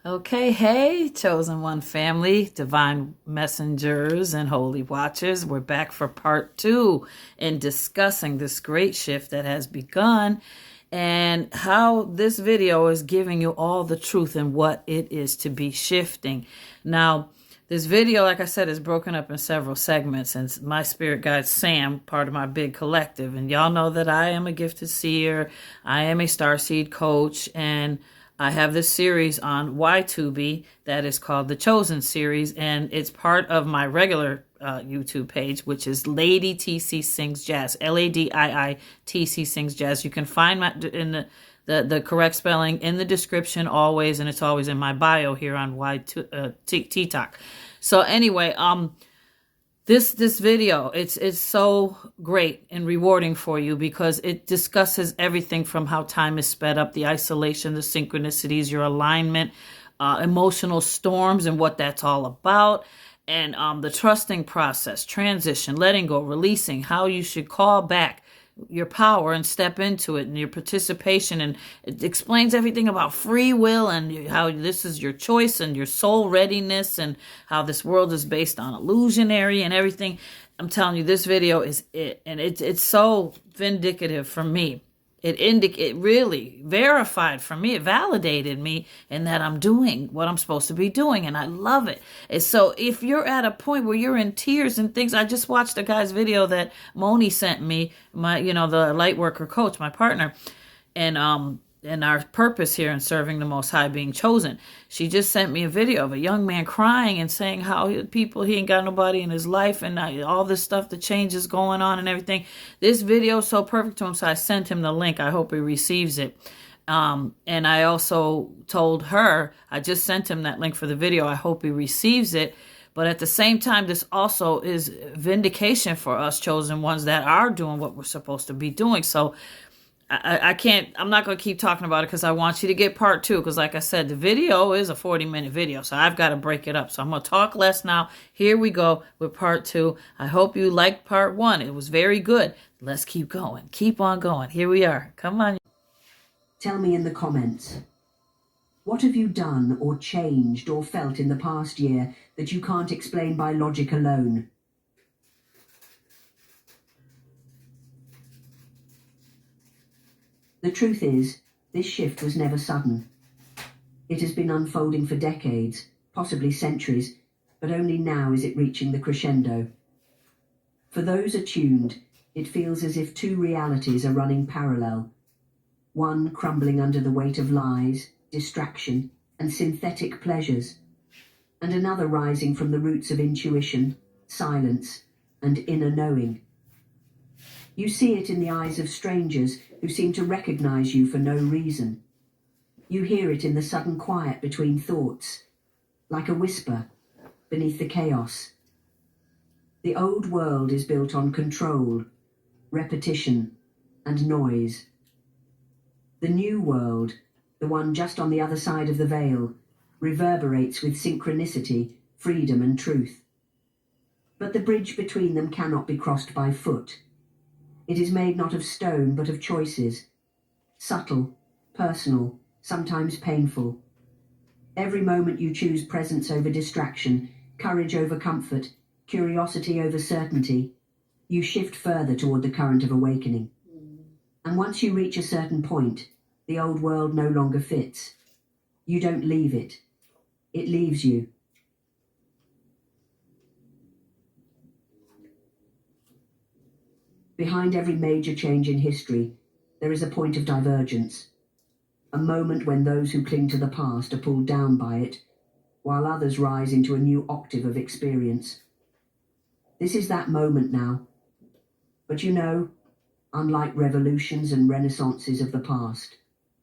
Okay, hey, chosen one family, divine messengers, and holy watchers. We're back for part two in discussing this great shift that has begun and how this video is giving you all the truth and what it is to be shifting. Now, this video, like I said, is broken up in several segments, and my spirit guide Sam, part of my big collective. And y'all know that I am a gifted seer, I am a starseed coach, and I have this series on Y2B that is called the Chosen series, and it's part of my regular YouTube page, which is Lady TC Sings Jazz, LADII Sings Jazz. You can find my in the correct spelling in the description always, and it's always in my bio here on TikTok. So anyway, this video, it's so great and rewarding for you because it discusses everything from how time is sped up, the isolation, the synchronicities, your alignment, emotional storms and what that's all about, and the trusting process, transition, letting go, releasing, how you should call back your power and step into it, and your participation, and it explains everything about free will and how this is your choice and your soul readiness, and how this world is based on illusionary and everything. I'm telling you, this video is it, and it's so vindicative for me. It really verified for me, it validated me in that I'm doing what I'm supposed to be doing, and I love it. And so if you're at a point where you're in tears and things, I just watched a guy's video that Moni sent me, the light worker coach, my partner, and our purpose here in serving the Most High, being chosen. She just sent me a video of a young man crying and saying how he ain't got nobody in his life, and all this stuff, the changes going on and everything. This video is so perfect to him, so I sent him the link. I hope he receives it. And I also told her, I just sent him that link for the video. I hope he receives it. But at the same time, this also is vindication for us chosen ones that are doing what we're supposed to be doing. So I'm not going to keep talking about it because I want you to get part two. Because like I said, the video is a 40-minute video, so I've got to break it up. So I'm going to talk less now. Here we go with part two. I hope you liked part one. It was very good. Let's keep going. Keep on going. Here we are. Come on. Tell me in the comments, what have you done or changed or felt in the past year that you can't explain by logic alone? The truth is, this shift was never sudden. It has been unfolding for decades, possibly centuries, but only now is it reaching the crescendo. For those attuned, it feels as if two realities are running parallel. One crumbling under the weight of lies, distraction, and synthetic pleasures, and another rising from the roots of intuition, silence, and inner knowing. You see it in the eyes of strangers who seem to recognize you for no reason. You hear it in the sudden quiet between thoughts, like a whisper beneath the chaos. The old world is built on control, repetition, and noise. The new world, the one just on the other side of the veil, reverberates with synchronicity, freedom, and truth. But the bridge between them cannot be crossed by foot. It is made not of stone, but of choices. Subtle, personal, sometimes painful. Every moment you choose presence over distraction, courage over comfort, curiosity over certainty, you shift further toward the current of awakening. And once you reach a certain point, the old world no longer fits. You don't leave it. It leaves you. Behind every major change in history, there is a point of divergence, a moment when those who cling to the past are pulled down by it, while others rise into a new octave of experience. This is that moment now. But unlike revolutions and renaissances of the past,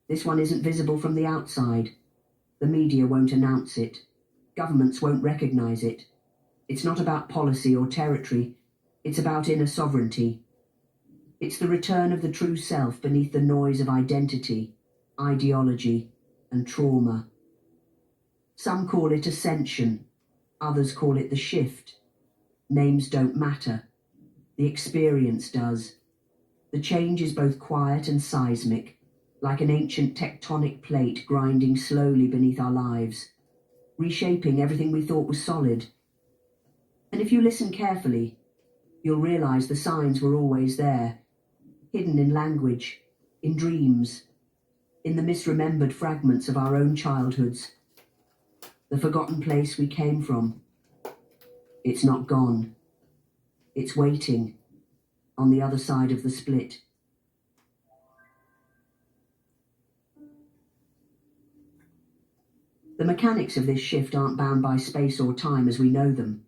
this one isn't visible from the outside. The media won't announce it. Governments won't recognize it. It's not about policy or territory. It's about inner sovereignty. It's the return of the true self beneath the noise of identity, ideology, and trauma. Some call it ascension. Others call it the shift. Names don't matter. The experience does. The change is both quiet and seismic, like an ancient tectonic plate grinding slowly beneath our lives, reshaping everything we thought was solid. And if you listen carefully, you'll realize the signs were always there, hidden in language, in dreams, in the misremembered fragments of our own childhoods, the forgotten place we came from. It's not gone. It's waiting on the other side of the split. The mechanics of this shift aren't bound by space or time as we know them.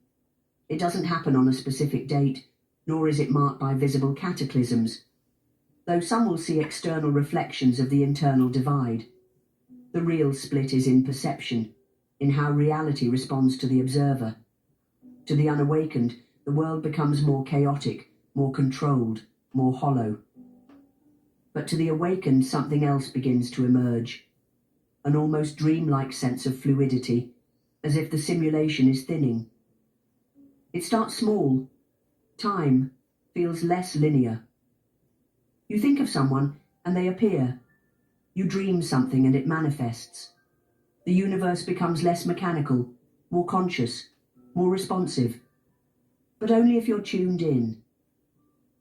It doesn't happen on a specific date, nor is it marked by visible cataclysms, though some will see external reflections of the internal divide. The real split is in perception, in how reality responds to the observer. To the unawakened, the world becomes more chaotic, more controlled, more hollow. But to the awakened, something else begins to emerge, an almost dreamlike sense of fluidity, as if the simulation is thinning. It starts small. Time feels less linear. You think of someone and they appear. You dream something and it manifests. The universe becomes less mechanical, more conscious, more responsive. But only if you're tuned in.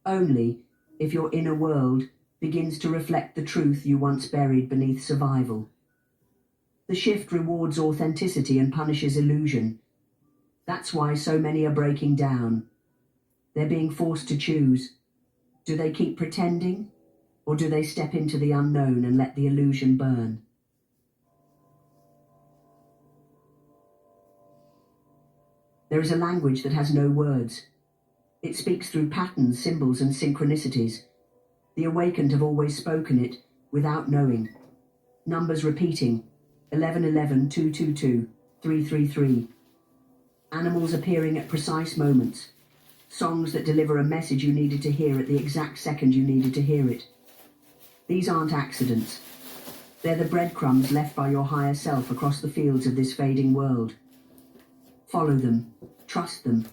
Only if your inner world begins to reflect the truth you once buried beneath survival. The shift rewards authenticity and punishes illusion. That's why so many are breaking down. They're being forced to choose. Do they keep pretending, or do they step into the unknown and let the illusion burn? There is a language that has no words. It speaks through patterns, symbols, and synchronicities. The awakened have always spoken it without knowing. Numbers repeating, 1111, 222, 333. Animals appearing at precise moments. Songs that deliver a message you needed to hear at the exact second you needed to hear it. These aren't accidents. They're the breadcrumbs left by your higher self across the fields of this fading world. Follow them. Trust them.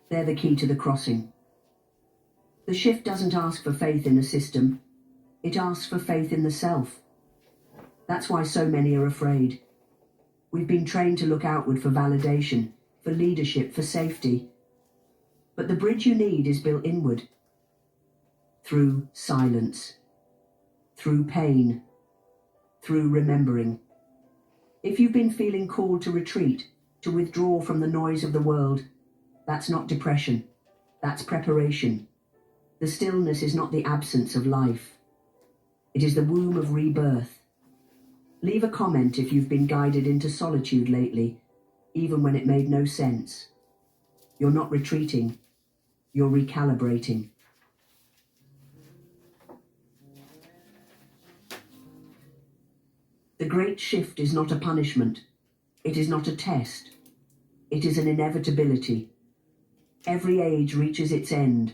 They're the key to the crossing. The shift doesn't ask for faith in a system. It asks for faith in the self. That's why so many are afraid. We've been trained to look outward for validation, for leadership, for safety. But the bridge you need is built inward. Through silence. Through pain. Through remembering. If you've been feeling called to retreat, to withdraw from the noise of the world, that's not depression. That's preparation. The stillness is not the absence of life. It is the womb of rebirth. Leave a comment if you've been guided into solitude lately, even when it made no sense. You're not retreating. You're recalibrating. The great shift is not a punishment. It is not a test. It is an inevitability. Every age reaches its end.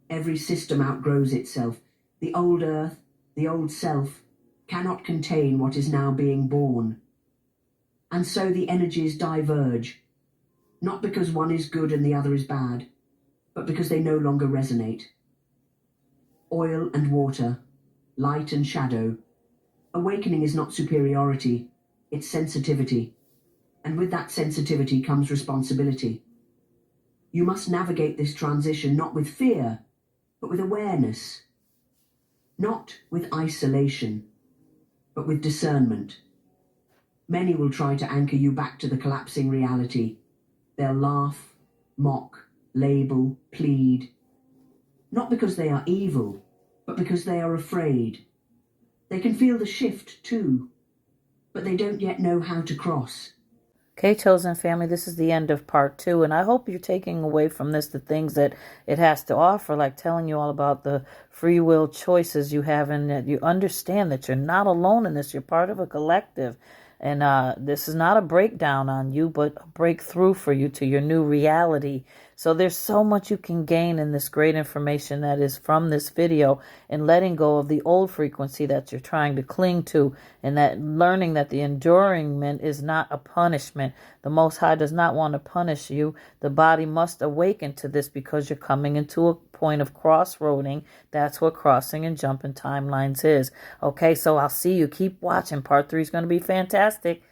Every system outgrows itself. The old earth, the old self, cannot contain what is now being born. And so the energies diverge, not because one is good and the other is bad, but because they no longer resonate. Oil and water, light and shadow. Awakening is not superiority, it's sensitivity. And with that sensitivity comes responsibility. You must navigate this transition not with fear, but with awareness. Not with isolation, but with discernment. Many will try to anchor you back to the collapsing reality. They'll laugh, mock, label, plead. Not because they are evil, but because they are afraid. They can feel the shift too, but they don't yet know how to cross. Okay, chosen family, this is the end of part 2, and I hope you're taking away from this the things that it has to offer, like telling you all about the free will choices you have, and that you understand that you're not alone in this. You're part of a collective, and this is not a breakdown on you, but a breakthrough for you to your new reality So there's so much you can gain in this great information that is from this video, and letting go of the old frequency that you're trying to cling to, and that learning that the endurement is not a punishment. The Most High does not want to punish you. The body must awaken to this because you're coming into a point of crossroading. That's what crossing and jumping timelines is. Okay, so I'll see you. Keep watching. Part 3 is going to be fantastic.